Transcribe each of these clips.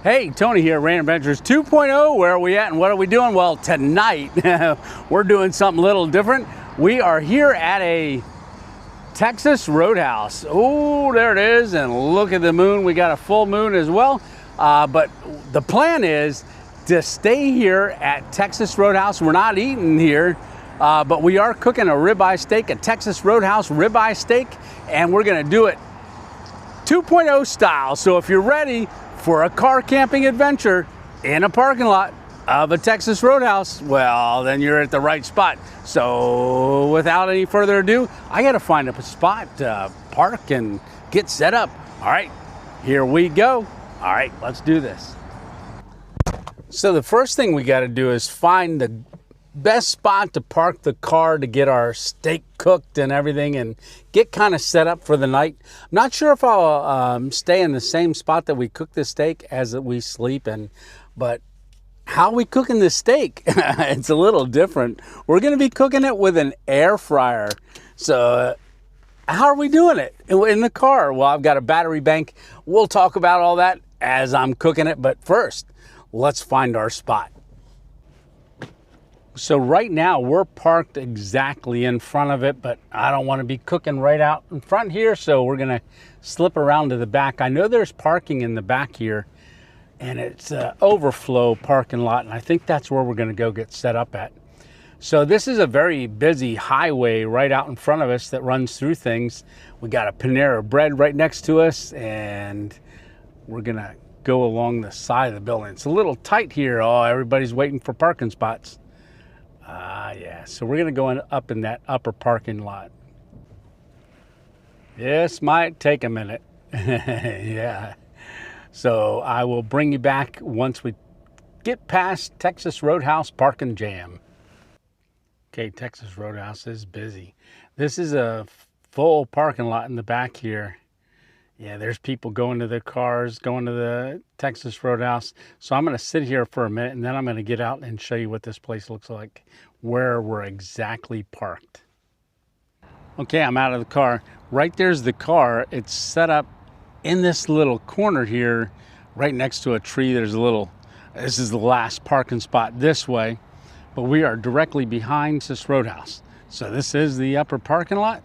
Hey, Tony here, Rain Adventures 2.0. Where are we at and what are we doing? Well, tonight we're doing something a little different. We are here at a Texas Roadhouse. Oh, there it is, and look at the moon. We got a full moon as well. But the plan is to stay here at Texas Roadhouse. We're not eating here, but we are cooking a ribeye steak, a Texas Roadhouse ribeye steak, and we're gonna do it 2.0 style. So if you're ready for a car camping adventure in a parking lot of a Texas Roadhouse, well, then you're at the right spot. So without any further ado, I gotta find a spot to park and get set up. All right, here we go. All right, let's do this. So the first thing we gotta do is find the best spot to park the car to get our steak cooked and everything and get kind of set up for the night. I'm not sure if I'll stay in the same spot that we cook the steak as we sleep in, but how are we cooking the steak? It's a little different. We're going to be cooking it with an air fryer. So how are we doing it in the car? Well, I've got a battery bank. We'll talk about all that as I'm cooking it, but first, let's find our spot. So right now we're parked exactly in front of it, but I don't want to be cooking right out in front here, so we're gonna slip around to the back. I know there's parking in the back here, and it's an overflow parking lot, and I think that's where we're gonna go get set up at. So this is a very busy highway right out in front of us that runs through things. We got a Panera Bread right next to us, and we're gonna go along the side of the building. It's a little tight here. Oh, everybody's waiting for parking spots. Yeah, so we're gonna go up in that upper parking lot. This might take a minute. Yeah. So I will bring you back once we get past Texas Roadhouse parking jam. Okay, Texas Roadhouse is busy. This is a full parking lot in the back here. Yeah, there's people going to their cars, going to the Texas Roadhouse. So I'm gonna sit here for a minute and then I'm gonna get out and show you what this place looks like, where we're exactly parked. Okay, I'm out of the car. Right there's the car. It's set up in this little corner here, right next to a tree. There's a little, this is the last parking spot this way, but we are directly behind this Roadhouse. So this is the upper parking lot.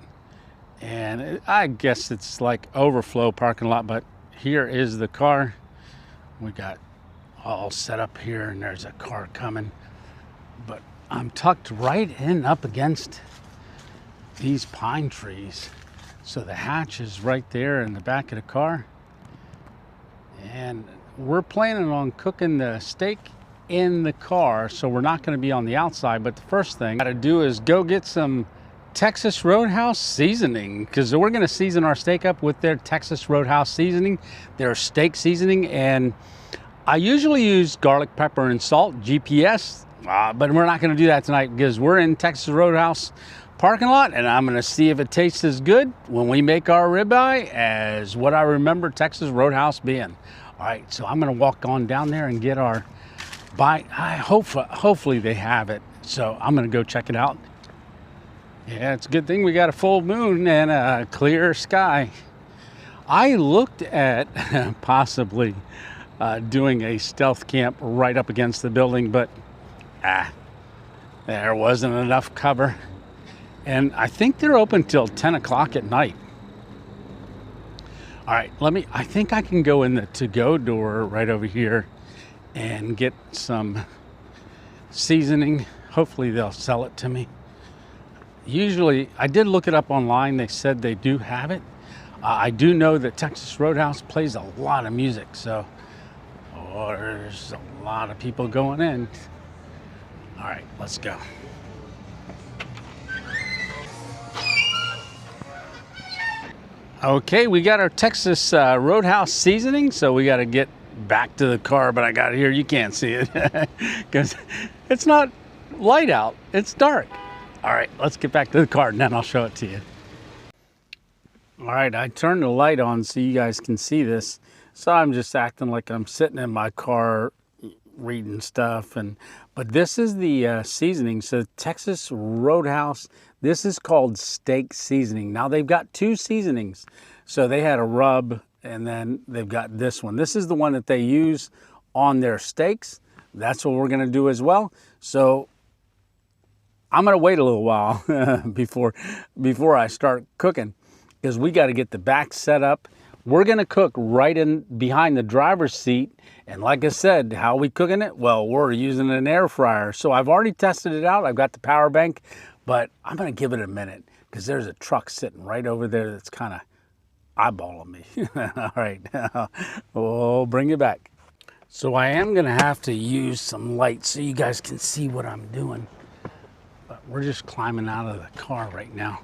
And I guess it's like overflow parking lot, but here is the car. We got all set up here and there's a car coming. But I'm tucked right in up against these pine trees. So the hatch is right there in the back of the car. And we're planning on cooking the steak in the car, so we're not gonna be on the outside. But the first thing I gotta do is go get some Texas Roadhouse seasoning, because we're going to season our steak up with their Texas Roadhouse seasoning, their steak seasoning. And I usually use garlic, pepper, and salt, GPS, but we're not going to do that tonight because we're in Texas Roadhouse parking lot, and I'm going to see if it tastes as good when we make our ribeye as what I remember Texas Roadhouse being. All right, so I'm going to walk on down there and get our bite. Hopefully they have it, so I'm going to go check it out. Yeah, it's a good thing we got a full moon and a clear sky. I looked at possibly doing a stealth camp right up against the building, but there wasn't enough cover. And I think they're open till 10 o'clock at night. All right, I think I can go in the to-go door right over here and get some seasoning. Hopefully they'll sell it to me. Usually, I did look it up online. They said they do have it. I do know that Texas Roadhouse plays a lot of music, so there's a lot of people going in. All right, let's go. Okay, we got our Texas Roadhouse seasoning, so we got to get back to the car, but I got it here. You can't see it because it's not light out. It's dark. All right, let's get back to the car and then I'll show it to you. All right, I turned the light on so you guys can see this. So I'm just acting like I'm sitting in my car reading stuff. But this is the seasoning. So Texas Roadhouse, this is called steak seasoning. Now they've got two seasonings. So they had a rub And then they've got this one. This is the one that they use on their steaks. That's what we're gonna do as well. So I'm gonna wait a little while before I start cooking, because we gotta get the back set up. We're gonna cook right in behind the driver's seat. And like I said, how are we cooking it? Well, we're using an air fryer. So I've already tested it out. I've got the power bank, but I'm gonna give it a minute because there's a truck sitting right over there that's kind of eyeballing me. All right, we'll bring it back. So I am gonna have to use some light so you guys can see what I'm doing. But we're just climbing out of the car right now.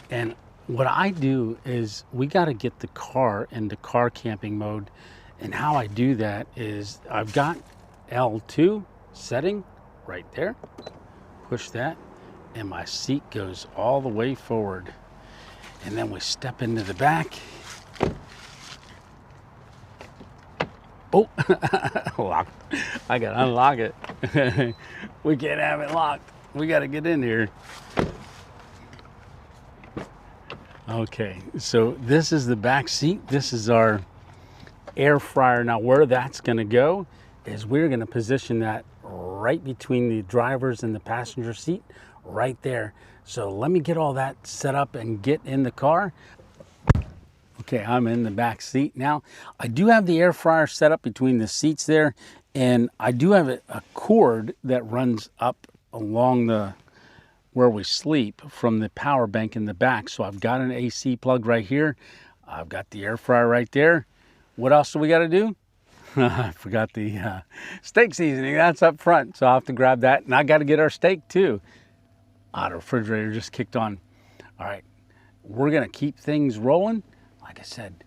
And what I do is we gotta get the car into car camping mode. And how I do that is I've got L2 setting right there. Push that, and my seat goes all the way forward. And then we step into the back. Oh, locked. I gotta unlock it. We can't have it locked. We gotta get in here. Okay, so this is the back seat. This is our air fryer. Now where that's gonna go is we're gonna position that right between the driver's and the passenger seat, right there. So let me get all that set up and get in the car. Okay, I'm in the back seat now. I do have the air fryer set up between the seats there, and I do have a cord that runs up along the where we sleep from the power bank in the back. So I've got an AC plug right here. I've got the air fryer right there. What else do we got to do? I forgot the steak seasoning. That's up front, so I'll have to grab that. And I got to get our steak too. The refrigerator just kicked on. All right, we're gonna keep things rolling. Like I said,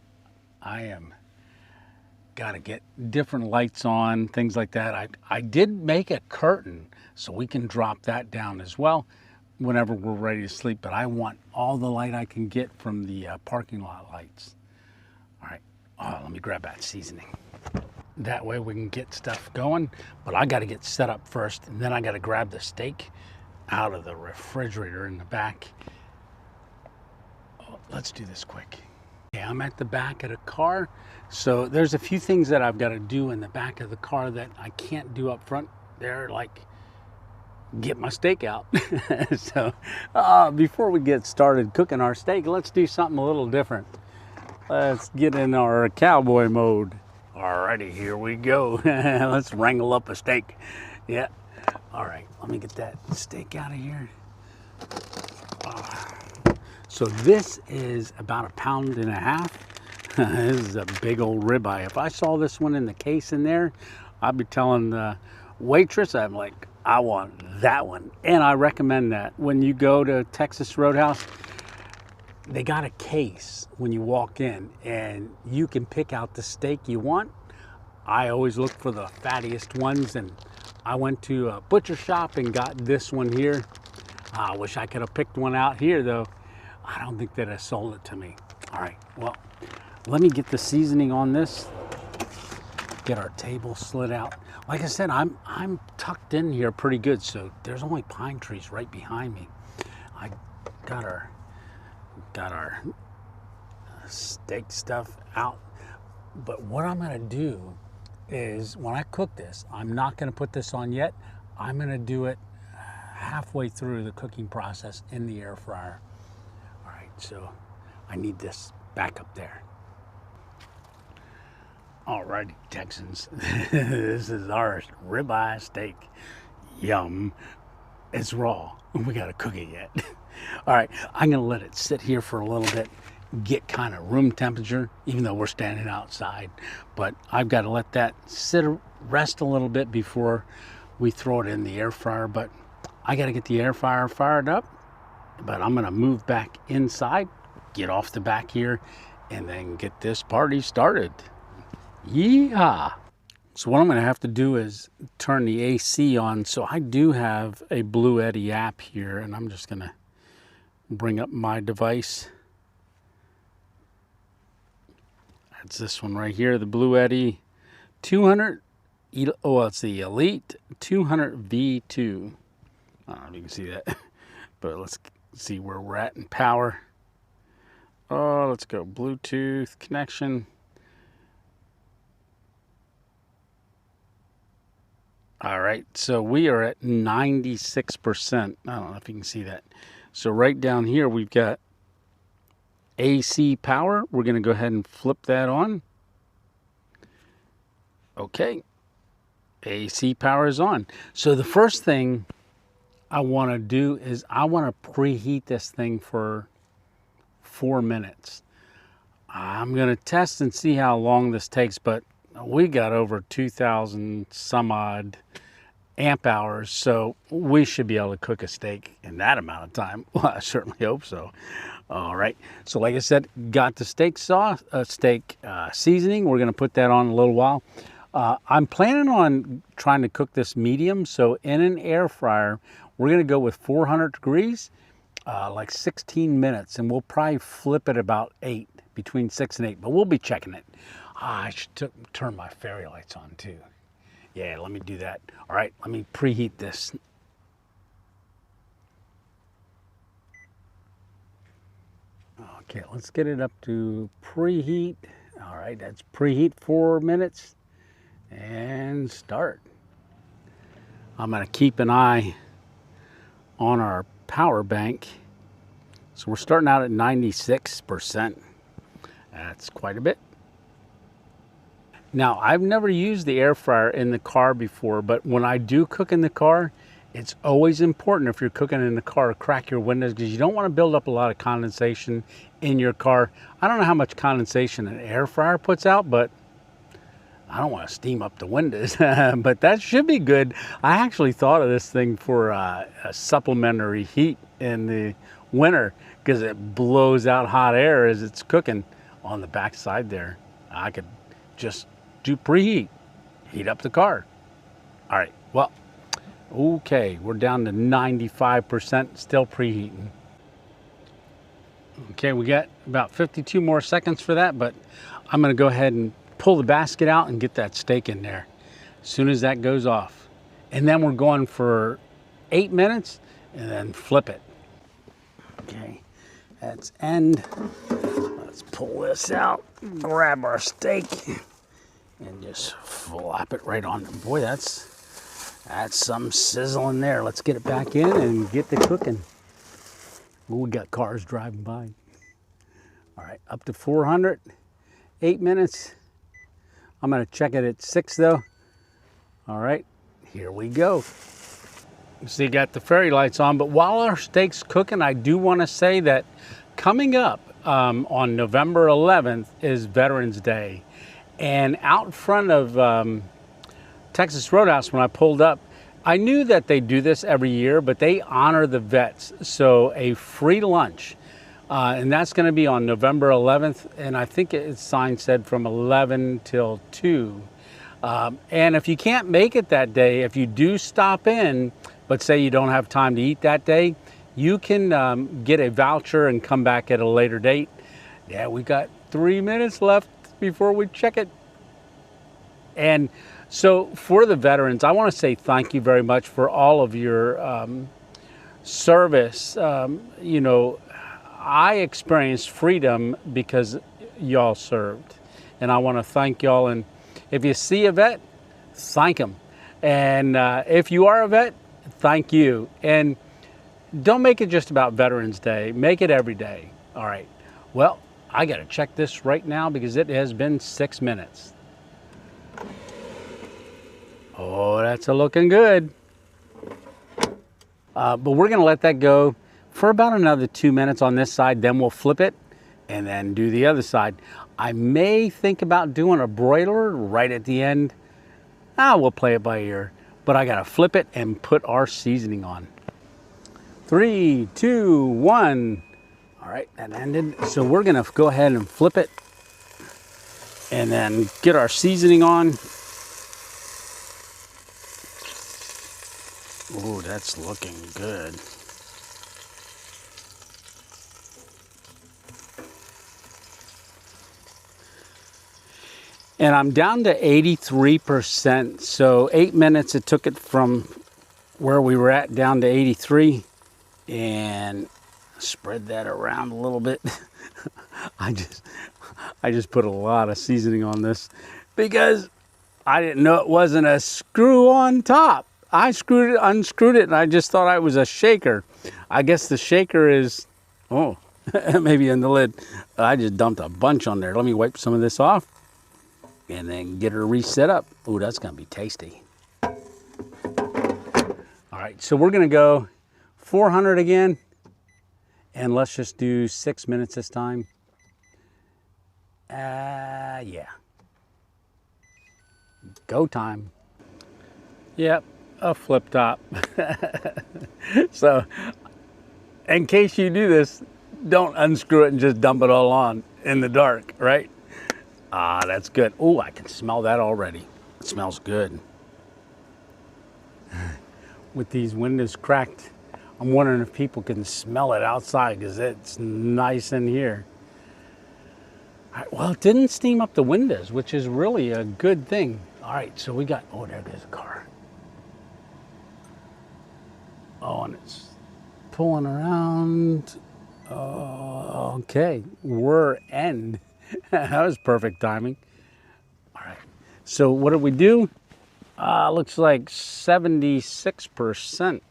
gotta get different lights on, things like that. I did make a curtain so we can drop that down as well whenever we're ready to sleep, but I want all the light I can get from the parking lot lights. All right, let me grab that seasoning. That way we can get stuff going, but I gotta get set up first, and then I gotta grab the steak out of the refrigerator in the back. Let's do this quick. Okay, I'm at the back of the car. So there's a few things that I've got to do in the back of the car that I can't do up front there, like get my steak out. So before we get started cooking our steak, let's do something a little different. Let's get in our cowboy mode. Alrighty, here we go. Let's wrangle up a steak. Yeah. All right, let me get that steak out of here. So this is about 1.5 pounds. This is a big old ribeye. If I saw this one in the case in there, I'd be telling the waitress, I'm like, I want that one. And I recommend that. When you go to Texas Roadhouse, they got a case when you walk in, and you can pick out the steak you want. I always look for the fattiest ones, and I went to a butcher shop and got this one here. I wish I could have picked one out here though. I don't think that I sold it to me. All right, well, let me get the seasoning on this. Get our table slid out. Like I said, I'm tucked in here pretty good, so there's only pine trees right behind me. I got our steak stuff out. But what I'm gonna do is when I cook this, I'm not gonna put this on yet. I'm gonna do it halfway through the cooking process in the air fryer. All right, so I need this back up there. Alrighty, Texans, this is our ribeye steak. Yum. It's raw. We gotta cook it yet. All right, I'm gonna let it sit here for a little bit, get kind of room temperature, even though we're standing outside. But I've got to let that rest a little bit before we throw it in the air fryer. But I got to get the air fryer fired up. But I'm going to move back inside, get off the back here, and then get this party started. Yeehaw! So what I'm going to have to do is turn the AC on. So I do have a Bluetti app here, and I'm just going to bring up my device. That's this one right here, the Bluetti 200. Oh, it's the Elite 200 V2. I don't know if you can see that, but let's see where we're at in power. Oh, let's go Bluetooth connection. All right, so we are at 96%. I don't know if you can see that. So right down here, we've got AC power. We're going to go ahead and flip that on. Okay, AC power is on. So the first thing I want to do is I want to preheat this thing for 4 minutes. I'm going to test and see how long this takes, but we got over 2,000 some odd amp hours, so we should be able to cook a steak in that amount of time. Well, I certainly hope so. All right, so like I said, got the steak sauce, seasoning. We're going to put that on in a little while. I'm planning on trying to cook this medium, so in an air fryer, we're going to go with 400 degrees, like 16 minutes, and we'll probably flip it about 8, between 6 and 8, but we'll be checking it. I should turn my fairy lights on too. Yeah, let me do that. All right, let me preheat this. Okay, let's get it up to preheat. All right, that's preheat 4 minutes and start. I'm gonna keep an eye on our power bank. So we're starting out at 96%. That's quite a bit. Now, I've never used the air fryer in the car before, but when I do cook in the car, it's always important if you're cooking in the car to crack your windows because you don't want to build up a lot of condensation in your car. I don't know how much condensation an air fryer puts out, but I don't want to steam up the windows, but that should be good. I actually thought of this thing for a supplementary heat in the winter because it blows out hot air as it's cooking on the back side there. I could just do preheat, heat up the car. All right, well, okay, we're down to 95%, still preheating. Okay, we got about 52 more seconds for that, but I'm gonna go ahead and pull the basket out and get that steak in there as soon as that goes off. And then we're going for 8 minutes and then flip it. Okay, that's end. Let's pull this out, grab our steak, and just flop it right on. Boy, that's some sizzle in there. Let's get it back in and get to cooking. Ooh, we got cars driving by. All right, up to 400, 8 minutes. I'm gonna check it at 6 though. All right, here we go. So you got the fairy lights on, but while our steak's cooking, I do wanna say that coming up on November 11th is Veterans Day. And out front of Texas Roadhouse, when I pulled up, I knew that they do this every year, but they honor the vets. So a free lunch, and that's gonna be on November 11th. And I think its sign said from 11 till 2. And if you can't make it that day, if you do stop in, but say you don't have time to eat that day, you can get a voucher and come back at a later date. Yeah, we got 3 minutes left before we check it. And so for the veterans, I want to say thank you very much for all of your service. You know, I experienced freedom because y'all served. And I want to thank y'all. And if you see a vet, thank them. And if you are a vet, thank you. And don't make it just about Veterans Day. Make it every day. All right. Well, I got to check this right now because it has been 6 minutes. Oh, that's looking good. But we're going to let that go for about another 2 minutes on this side. Then we'll flip it and then do the other side. I may think about doing a broiler right at the end. We'll play it by ear. But I got to flip it and put our seasoning on. 3, 2, 1. All right, that ended. So we're going to go ahead and flip it and then get our seasoning on. Ooh, that's looking good. And I'm down to 83%. So 8 minutes it took it from where we were at down to 83. And spread that around a little bit. I just put a lot of seasoning on this because I didn't know it wasn't a screw on top. I unscrewed it, and I just thought it was a shaker. I guess the shaker is, oh, maybe in the lid. I just dumped a bunch on there. Let me wipe some of this off and then get her reset up. Ooh, that's gonna be tasty. All right, so we're gonna go 400 again, and let's just do 6 minutes this time. Yeah. Go time. Yep, a flip top. So, in case you do this, don't unscrew it and just dump it all on in the dark, right? Ah, that's good. Oh, I can smell that already. It smells good. With these windows cracked, I'm wondering if people can smell it outside because it's nice in here. All right, well, it didn't steam up the windows, which is really a good thing. All right, so we got, oh, there goes a car. Oh, and it's pulling around. Oh, okay, we're end. That was perfect timing. All right, so what did we do? Looks like 76%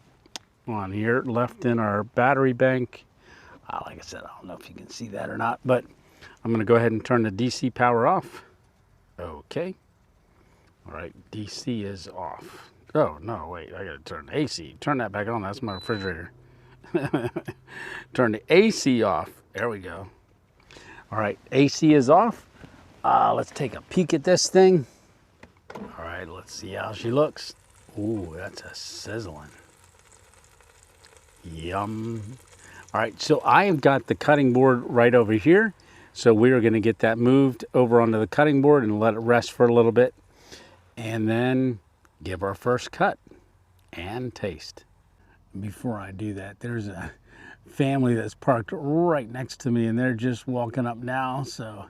on here left in our battery bank. Like I said, I don't know if you can see that or not, but I'm gonna go ahead and turn the DC power off. Okay. All right, DC is off. Oh, no, wait, I gotta turn AC. Turn that back on, that's my refrigerator. Turn the AC off. There we go. All right, AC is off. Let's take a peek at this thing. All right, let's see how she looks. Ooh, that's a sizzling. Yum. All right, so I have got the cutting board right over here. So we are gonna get that moved over onto the cutting board and let it rest for a little bit. And then give our first cut and taste. Before I do that, there's a family that's parked right next to me and they're just walking up now, so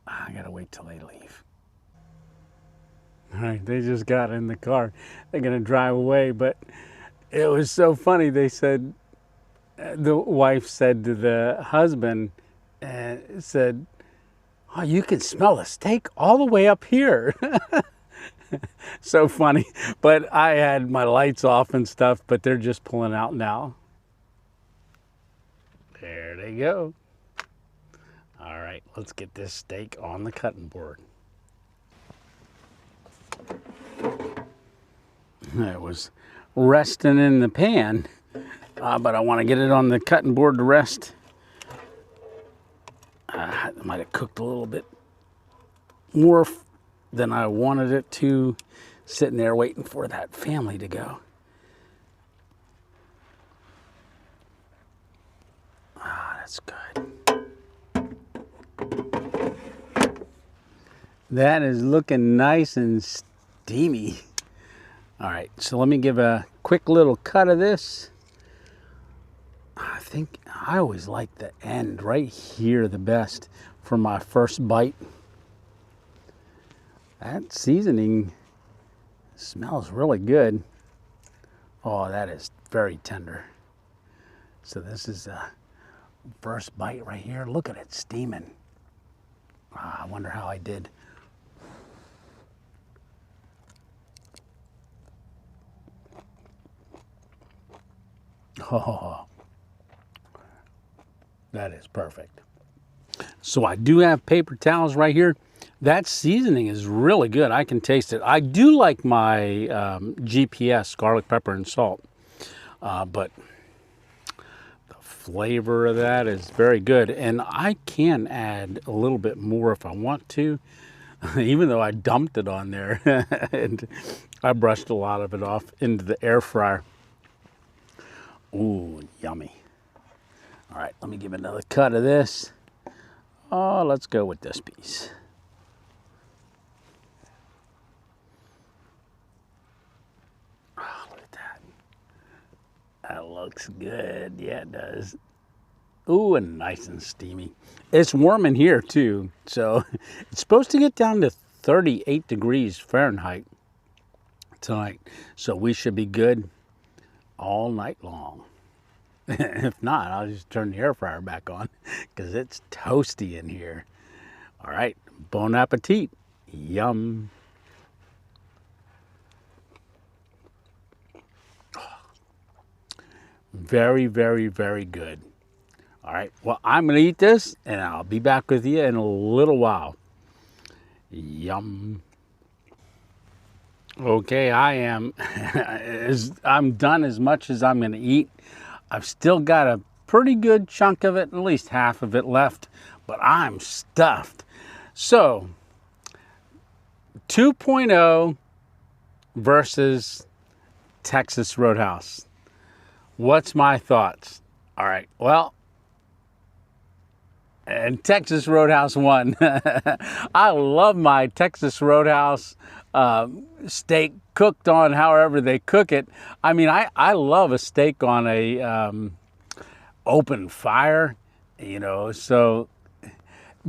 I gotta wait till they leave. All right, they just got in the car. They're gonna drive away, but it was so funny. They said, the wife said to the husband, said, oh, you can smell the steak all the way up here. So funny, but I had my lights off and stuff, but they're just pulling out now. There they go. All right, let's get this steak on the cutting board. It was resting in the pan, but I want to get it on the cutting board to rest. I might have cooked a little bit more than I wanted it to, sitting there waiting for that family to go. Ah, that's good. That is looking nice and steamy. All right, so let me give a quick little cut of this. I think I always like the end right here the best for my first bite. That seasoning smells really good. Oh, that is very tender. So this is a first bite right here. Look at it steaming. I wonder how I did. Oh, that is perfect. So I do have paper towels right here. That seasoning is really good. I can taste it. I do like my GPS, garlic, pepper, and salt. But the flavor of that is very good. And I can add a little bit more if I want to, even though I dumped it on there. And I brushed a lot of it off into the air fryer. Ooh, yummy. All right, let me give another cut of this. Oh, let's go with this piece. Oh, look at that. That looks good. Yeah, it does. Ooh, and nice and steamy. It's warm in here too. So it's supposed to get down to 38 degrees Fahrenheit tonight. So we should be good all night long. If not, I'll just turn the air fryer back on because it's toasty in here. All right, bon appetit. Yum. Very, very, very good. All right, well, I'm going to eat this, and I'll be back with you in a little while. Yum. Okay, I'm done as much as I'm going to eat. I've still got a pretty good chunk of it, at least half of it left, but I'm stuffed. So, 2.0 versus Texas Roadhouse. What's my thoughts? All right, well, and Texas Roadhouse won. I love my Texas Roadhouse steak cooked on however they cook it. I mean, I love a steak on a open fire, you know, so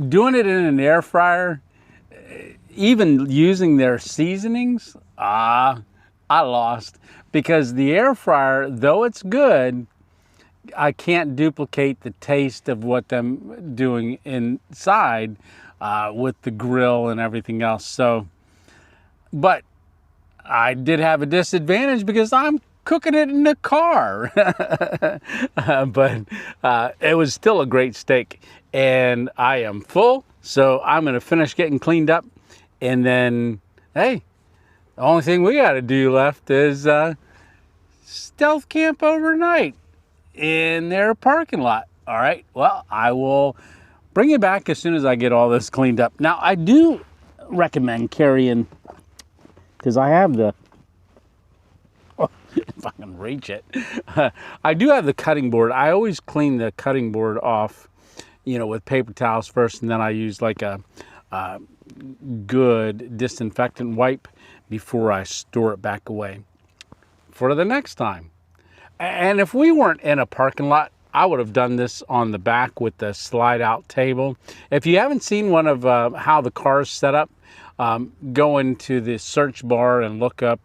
doing it in an air fryer, even using their seasonings, I lost, because the air fryer, though it's good, I can't duplicate the taste of what them doing inside with the grill and everything else. So, but I did have a disadvantage because I'm cooking it in the car. But it was still a great steak, and I am full. So I'm going to finish getting cleaned up, and then, hey, the only thing we got to do left is stealth camp overnight in their parking lot. All right, well, I will bring you back as soon as I get all this cleaned up. Now, I do recommend carrying, because I have the, if I can reach it, I do have the cutting board. I always clean the cutting board off, you know, with paper towels first, and then I use like a good disinfectant wipe before I store it back away for the next time. And if we weren't in a parking lot, I would have done this on the back with the slide out table. If you haven't seen one of how the car's set up, go into the search bar and look up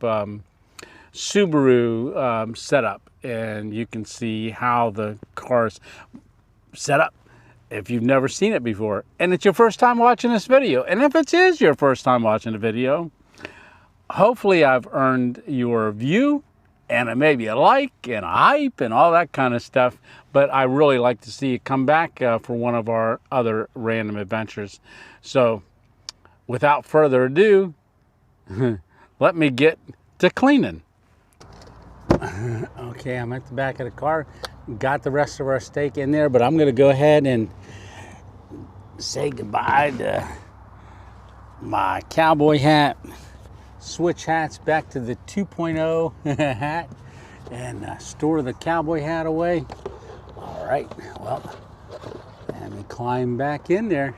Subaru setup, and you can see how the car's set up if you've never seen it before. And it's your first time watching this video. And if it is your first time watching the video, hopefully I've earned your view and maybe a like and a hype and all that kind of stuff. But I really like to see you come back for one of our other random adventures. So without further ado, let me get to cleaning. Okay, I'm at the back of the car. Got the rest of our steak in there, but I'm going to go ahead and say goodbye to my cowboy hat. Switch hats back to the 2.0 hat and store the cowboy hat away. All right, well, let me climb back in there.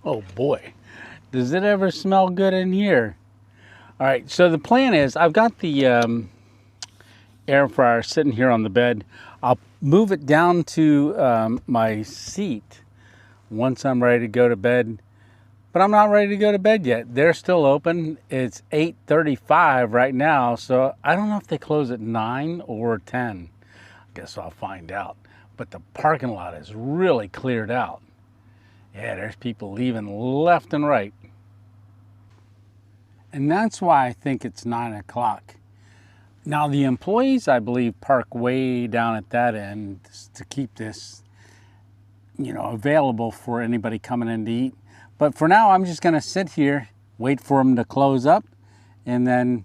Oh boy, does it ever smell good in here? All right, so the plan is I've got the air fryer sitting here on the bed. I'll move it down to my seat once I'm ready to go to bed, but I'm not ready to go to bed yet. They're still open. It's 8:35 right now, so I don't know if they close at 9 or 10. I guess I'll find out. But the parking lot is really cleared out. Yeah, there's people leaving left and right. And that's why I think it's 9 o'clock. Now the employees, I believe, park way down at that end to keep this, you know, available for anybody coming in to eat. But for now, I'm just gonna sit here, wait for them to close up, and then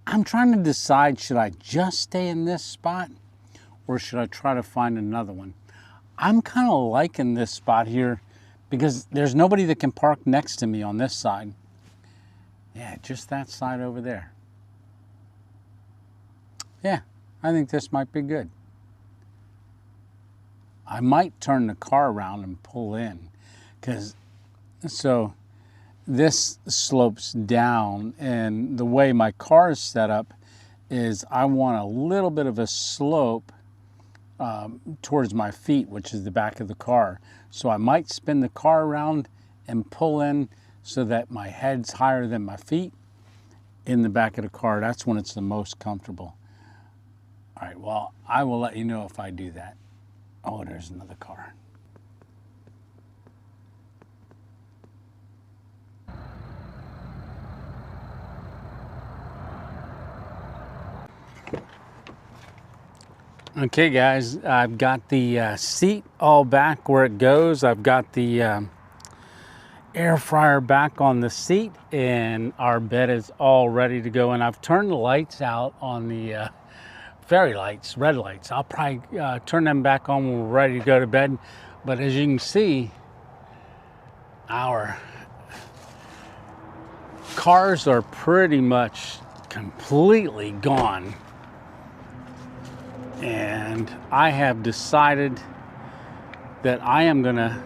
I'm trying to decide, should I just stay in this spot or should I try to find another one? I'm kind of liking this spot here because there's nobody that can park next to me on this side. Yeah, just that side over there. Yeah, I think this might be good. I might turn the car around and pull in, so this slopes down, and the way my car is set up is I want a little bit of a slope towards my feet, which is the back of the car. So I might spin the car around and pull in so that my head's higher than my feet in the back of the car. That's when it's the most comfortable. All right, well, I will let you know if I do that. Oh, there's another car. Okay guys, I've got the seat all back where it goes. I've got the air fryer back on the seat, and our bed is all ready to go. And I've turned the lights out on the fairy lights, red lights. I'll probably turn them back on when we're ready to go to bed. But as you can see, our cars are pretty much completely gone. And I have decided that I am gonna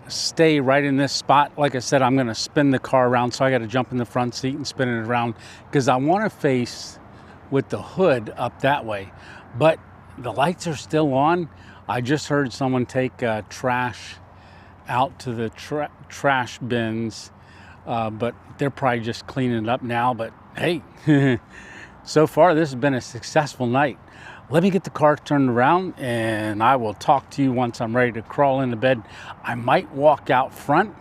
stay right in this spot. Like I said, I'm gonna spin the car around, so I gotta jump in the front seat and spin it around because I wanna face with the hood up that way. But the lights are still on. I just heard someone take trash out to the trash bins, but they're probably just cleaning it up now. But hey, so far this has been a successful night. Let me get the car turned around and I will talk to you once I'm ready to crawl into bed. I might walk out front.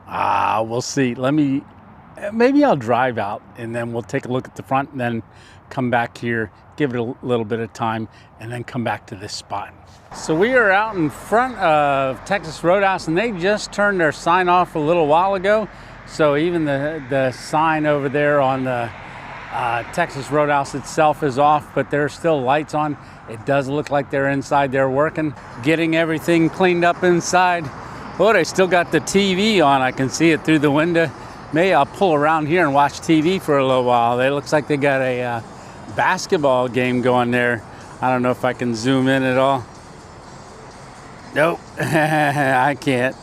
We'll see. Maybe I'll drive out and then we'll take a look at the front and then come back here, give it a little bit of time, and then come back to this spot. So we are out in front of Texas Roadhouse, and they just turned their sign off a little while ago. So even the sign over there on the Texas Roadhouse itself is off, but there's still lights on. It does look like they're inside there working, getting everything cleaned up inside. Oh, they still got the TV on. I can see it through the window. Maybe I'll pull around here and watch TV for a little while. It looks like they got a basketball game going there. I don't know if I can zoom in at all. Nope, I can't.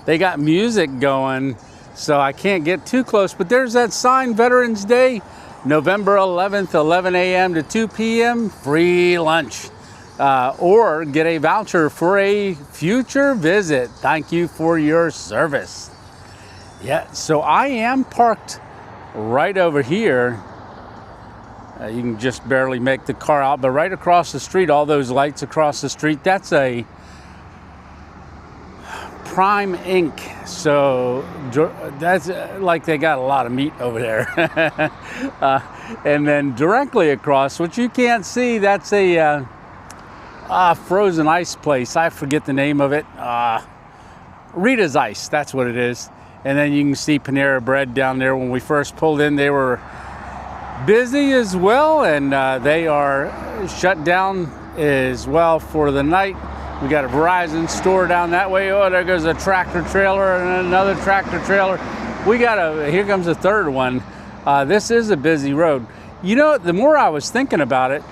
They got music going, so I can't get too close, but there's that sign, Veterans Day, November 11th, 11 a.m. to 2 p.m., free lunch. Or get a voucher for a future visit. Thank you for your service. Yeah, so I am parked right over here. You can just barely make the car out, but right across the street, all those lights across the street, that's a Prime Inc. So that's like they got a lot of meat over there. And then directly across, which you can't see, that's a frozen ice place. I forget the name of it. Rita's Ice, that's what it is. And then you can see Panera Bread down there. When we first pulled in, they were busy as well, and they are shut down as well for the night. We got a Verizon store down that way. Oh, there goes a tractor trailer and another tractor trailer. Here comes a third one. This is a busy road. You know, the more I was thinking about it,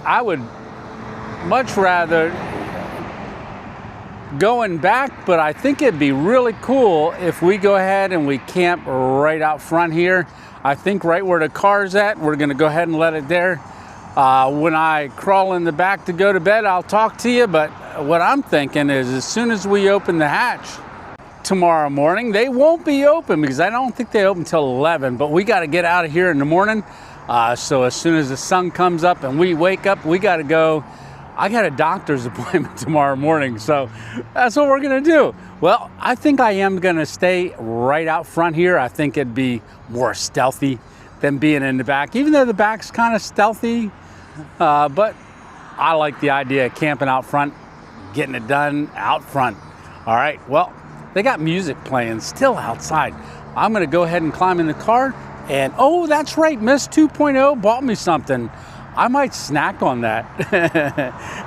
I would much rather going back, but I think it'd be really cool if we go ahead and we camp right out front here. I think right where the car's at, we're gonna go ahead and let it there. When I crawl in the back to go to bed, I'll talk to you, but what I'm thinking is as soon as we open the hatch tomorrow morning, they won't be open because I don't think they open until 11, but we gotta get out of here in the morning. So as soon as the sun comes up and we wake up, we gotta go. I got a doctor's appointment tomorrow morning, so that's what we're gonna do. Well, I think I am gonna stay right out front here. I think it'd be more stealthy than being in the back, even though the back's kind of stealthy, but I like the idea of camping out front, getting it done out front. All right, well, they got music playing still outside. I'm gonna go ahead and climb in the car, and oh, that's right, Miss 2.0 bought me something. I might snack on that.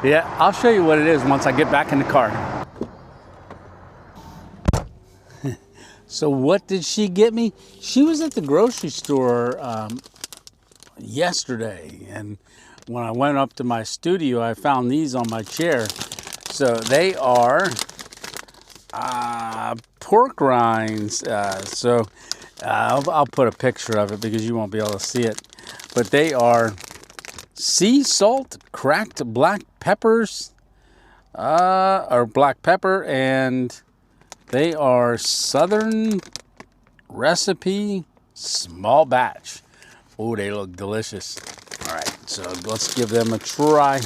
Yeah, I'll show you what it is once I get back in the car. So what did she get me? She was at the grocery store yesterday, and when I went up to my studio, I found these on my chair. So they are pork rinds. I'll put a picture of it because you won't be able to see it. But they are sea salt, cracked black peppers, or black pepper, and they are Southern recipe small batch. Oh, they look delicious. All right, so let's give them a try.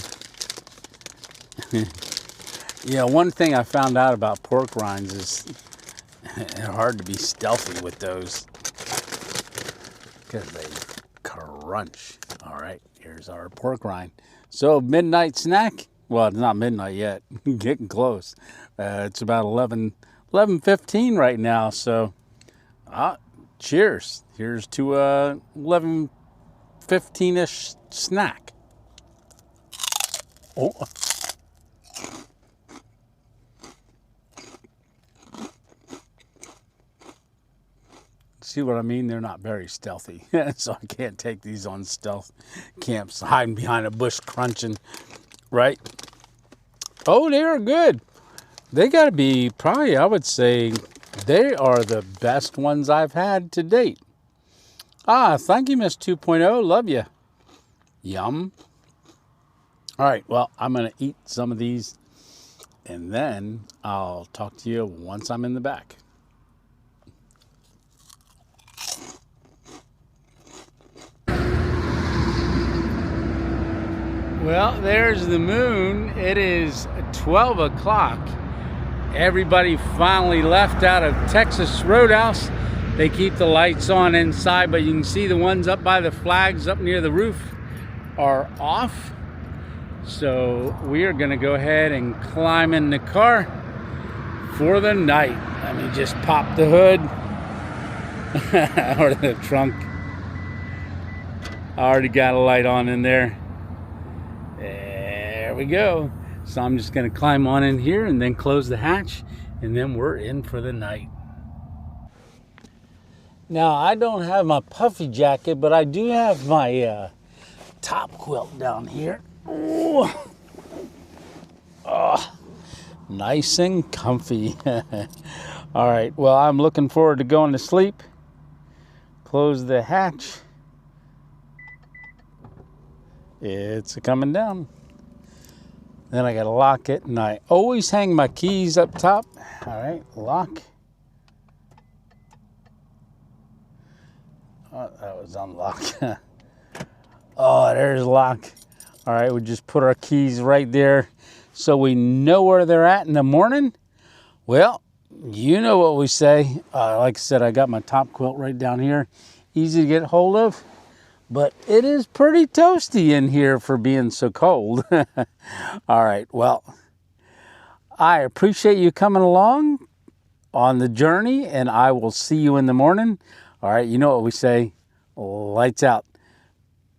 Yeah, one thing I found out about pork rinds is they're hard to be stealthy with those because they crunch. All right, here's our pork rind. So midnight snack. Well, it's not midnight yet. Getting close. It's about 11:15 right now. So, cheers. Here's to 11:15ish snack. Oh. See what I mean? They're not very stealthy, so I can't take these on stealth camps, hiding behind a bush crunching, right? Oh, they are good. They got to be probably, I would say, they are the best ones I've had to date. Thank you, Miss 2.0. Love you. Yum. All right, well, I'm going to eat some of these, and then I'll talk to you once I'm in the back. Well, there's the moon. It is 12 o'clock. Everybody finally left out of Texas Roadhouse. They keep the lights on inside, but you can see the ones up by the flags up near the roof are off. So we are going to go ahead and climb in the car for the night. Let me just pop the hood or the trunk. I already got a light on in there. There we go. So I'm just going to climb on in here and then close the hatch, and then we're in for the night. Now, I don't have my puffy jacket, but I do have my top quilt down here. Ooh. Oh, nice and comfy. All right, well, I'm looking forward to going to sleep. Close the hatch. It's coming down. Then I gotta lock it, and I always hang my keys up top. All right, lock. Oh, that was unlocked. Oh, there's lock. All right, we just put our keys right there so we know where they're at in the morning. Well, you know what we say. Like I said, I got my top quilt right down here. Easy to get hold of. But it is pretty toasty in here for being so cold. All right, well, I appreciate you coming along on the journey, and I will see you in the morning. All right, you know what we say, lights out.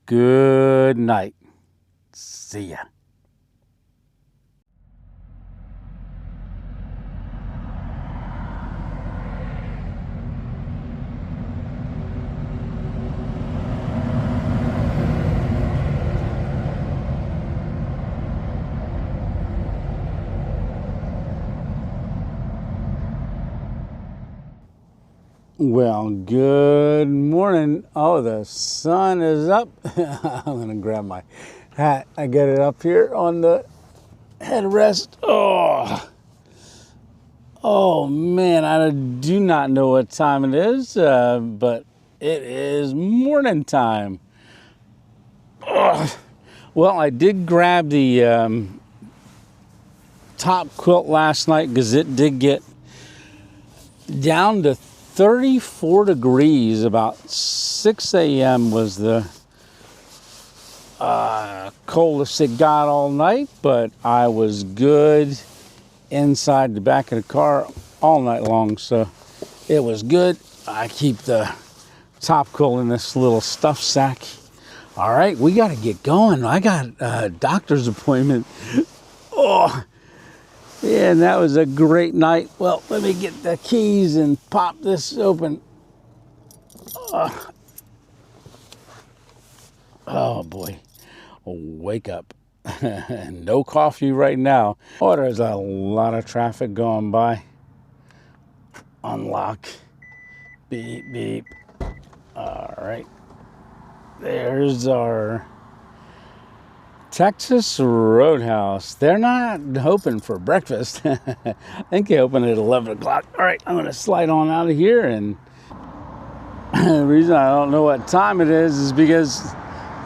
Good night. See ya. Well, good morning. Oh, the sun is up. I'm gonna grab my hat. I get it up here on the headrest. Oh man, I do not know what time it is, but it is morning time. Well, I did grab the top quilt last night because it did get down to 34 degrees. About 6 a.m. was the coldest it got all night, but I was good inside the back of the car all night long, so it was good. I keep the top quilt in this little stuff sack. All right, we got to get going. I got a doctor's appointment. Oh, yeah, and that was a great night. Well, let me get the keys and pop this open. Oh boy, wake up. No coffee right now. Oh, there's a lot of traffic going by. Unlock. Beep, beep. All right. There's our Texas Roadhouse. They're not open for breakfast. I think they open at 11 o'clock. All right, I'm going to slide on out of here. And the reason I don't know what time it is because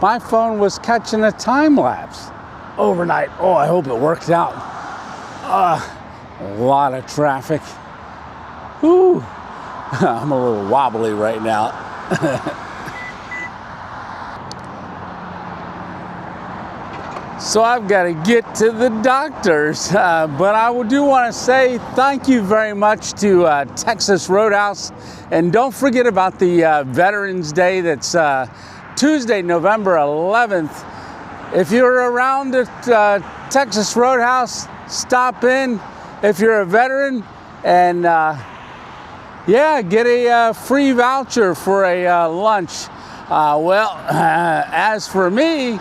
my phone was catching a time lapse overnight. Oh, I hope it worked out. A lot of traffic. Whew. I'm a little wobbly right now. So I've got to get to the doctor's, but I do want to say thank you very much to Texas Roadhouse, and don't forget about the Veterans Day. That's Tuesday, November 11th. If you're around at Texas Roadhouse, stop in if you're a veteran, and yeah, get a free voucher for a lunch. As for me,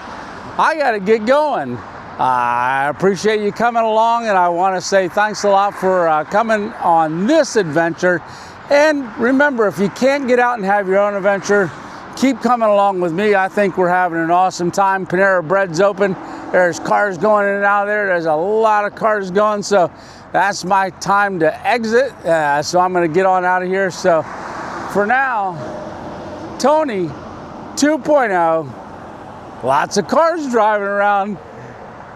I got to get going. I appreciate you coming along, and I want to say thanks a lot for coming on this adventure. And remember, if you can't get out and have your own adventure, keep coming along with me. I think we're having an awesome time. Panera Bread's open. There's cars going in and out of there. There's a lot of cars going, so that's my time to exit. So I'm going to get on out of here. So for now, Tony 2.0. Lots of cars driving around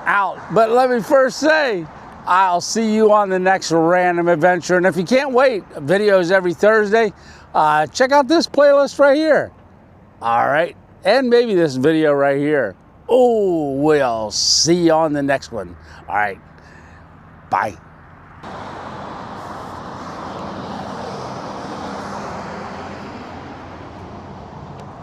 out. But let me first say, I'll see you on the next random adventure. And if you can't wait, videos every Thursday, check out this playlist right here. All right. And maybe this video right here. Oh, we'll see you on the next one. All right. Bye.